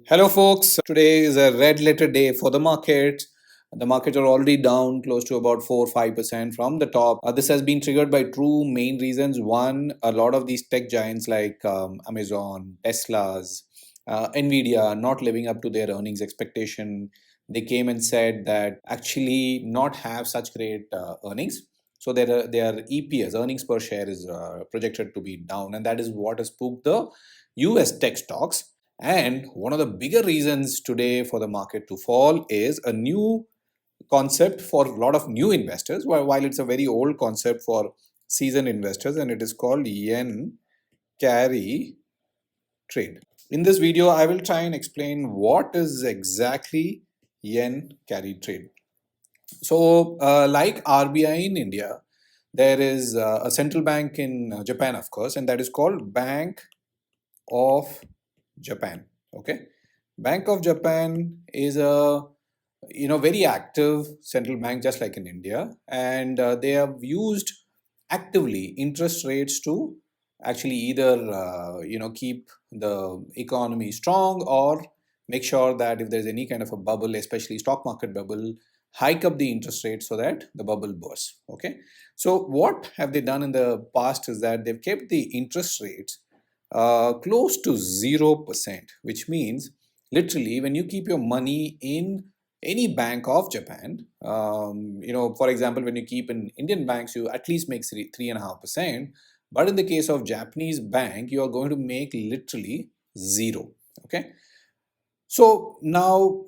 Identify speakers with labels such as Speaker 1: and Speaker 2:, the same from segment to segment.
Speaker 1: Hello, folks. Today is a red letter day for the markets. The markets are already down close to about 4 5% from the top. This has been triggered by two main reasons. One, a lot of these tech giants like Amazon, Tesla's, Nvidia are not living up to their earnings expectation. They came and said that actually not have such great earnings. So their EPS, earnings per share, is projected to be down, and that is what has spooked the US tech stocks. And one of the bigger reasons today for the market to fall is a new concept for a lot of new investors, while it's a very old concept for seasoned investors, and it is called yen carry trade. In this video, I will try and explain what is exactly yen carry trade. So, like RBI in India, there is a central bank in Japan, of course, and that is called Bank of Japan. Okay, Bank of Japan is a very active central bank, just like in India, and they have used actively interest rates to actually either keep the economy strong or make sure that if there's any kind of a bubble, especially stock market bubble, hike up the interest rate so that the bubble bursts. Okay, so what have they done in the past is that they've kept the interest rates close to 0%, which means literally when you keep your money in any bank of Japan, for example, when you keep in Indian banks, you at least make 3.5%. But in the case of Japanese bank, you are going to make literally zero. Okay. So now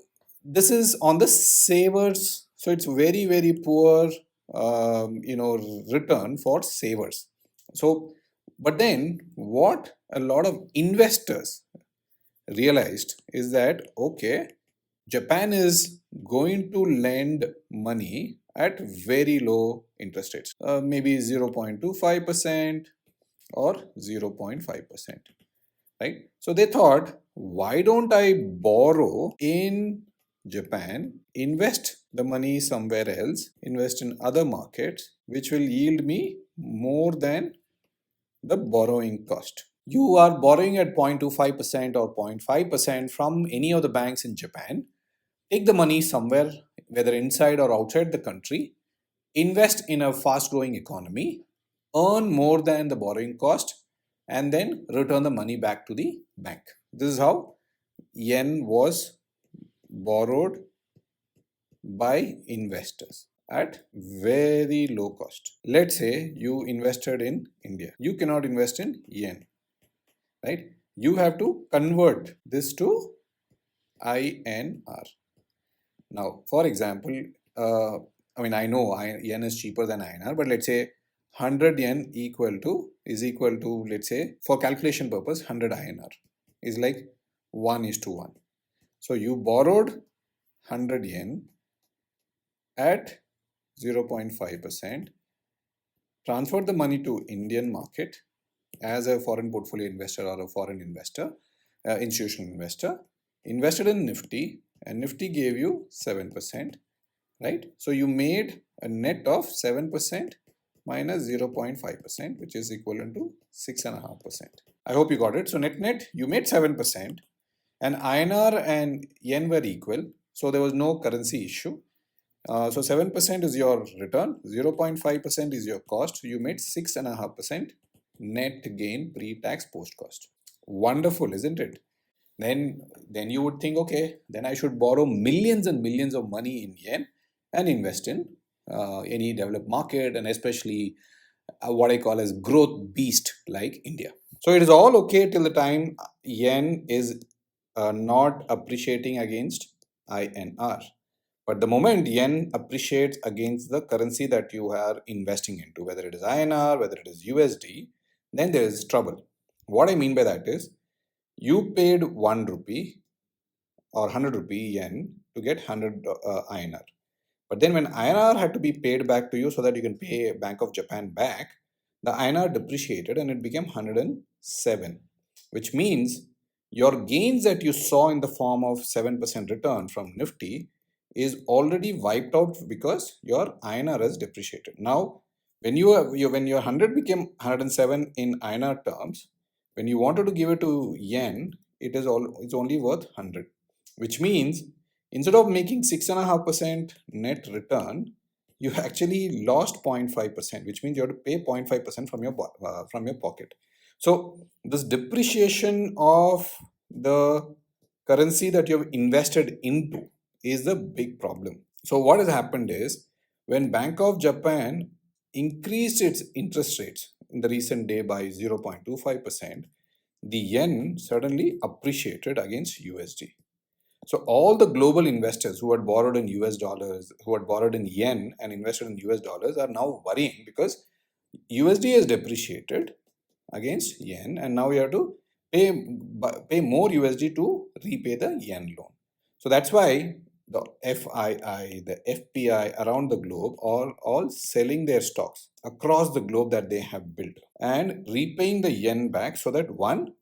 Speaker 1: this is on the savers. So it's very, very poor, return for savers. So, but then what a lot of investors realized is that, okay, Japan is going to lend money at very low interest rates, maybe 0.25% or 0.5%, right? So they thought, why don't I borrow in Japan, invest the money somewhere else, invest in other markets, which will yield me more than the borrowing cost. You are borrowing at 0.25% or 0.5% from any of the banks in Japan. Take the money somewhere, whether inside or outside the country, invest in a fast growing economy, earn more than the borrowing cost, and then return the money back to the bank. This is how yen was borrowed by investors at very low cost. Let's say you invested in India. You cannot invest in yen, right? You have to convert this to INR. Now, for example, I know yen is cheaper than INR, but let's say 100 yen is equal to, let's say, for calculation purpose, 100 INR is like 1:1. So you borrowed 100 yen at 0.5%, transferred the money to Indian market as a foreign portfolio investor or a foreign investor, institutional investor, invested in Nifty, and Nifty gave you 7%, right? So you made a net of 7% minus 0.5%, which is equivalent to 6.5%. I hope you got it. So net, you made 7%, and INR and yen were equal, so there was no currency issue. So 7% is your return, 0.5% is your cost. You made 6.5% net gain pre-tax post-cost. Wonderful, isn't it? Then you would think, okay, then I should borrow millions and millions of money in yen and invest in any developed market, and especially what I call as growth beast like India. So it is all okay till the time yen is not appreciating against INR. But the moment yen appreciates against the currency that you are investing into, whether it is INR, whether it is USD, then there is trouble. What I mean by that is, you paid 1 rupee or 100 rupee yen to get 100 INR. But then when INR had to be paid back to you so that you can pay Bank of Japan back, the INR depreciated and it became 107, which means your gains that you saw in the form of 7% return from Nifty is already wiped out because your INR has depreciated. Now, when when your 100 became 107 in INR terms, when you wanted to give it to yen, it's only worth 100, which means instead of making 6.5% net return, you actually lost 0.5%, which means you have to pay 0.5% from your pocket. So this depreciation of the currency that you have invested into is the big problem. So what has happened is, when Bank of Japan increased its interest rates in the recent day by 0.25%, the yen suddenly appreciated against USD. So all the global investors who had borrowed in US dollars, who had borrowed in yen and invested in US dollars, are now worrying because USD has depreciated against yen, and now you have to pay more USD to repay the yen loan. So that's why the FII, the FPI around the globe are all selling their stocks across the globe that they have built and repaying the yen back, so that one,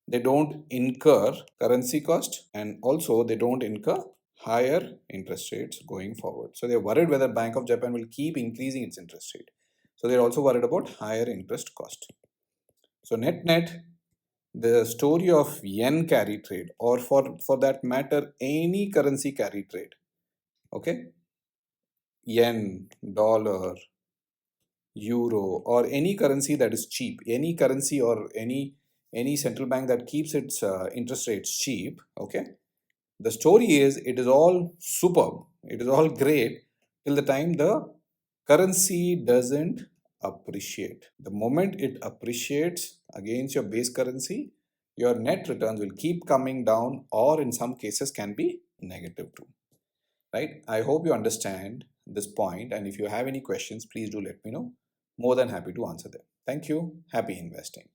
Speaker 1: they don't incur currency cost, and also they don't incur higher interest rates going forward. So they're worried whether Bank of Japan will keep increasing its interest rate. So they're also worried about higher interest cost. So net, the story of yen carry trade, or for that matter, any currency carry trade, okay, yen, dollar, euro, or any currency that is cheap, any currency or any central bank that keeps its interest rates cheap, okay, the story is it is all superb, it is all great till the time the currency doesn't appreciate. The moment it appreciates against your base currency, your net returns will keep coming down, or in some cases can be negative too. Right? I hope you understand this point, and if you have any questions, please do let me know. More than happy to answer them. Thank you. Happy investing.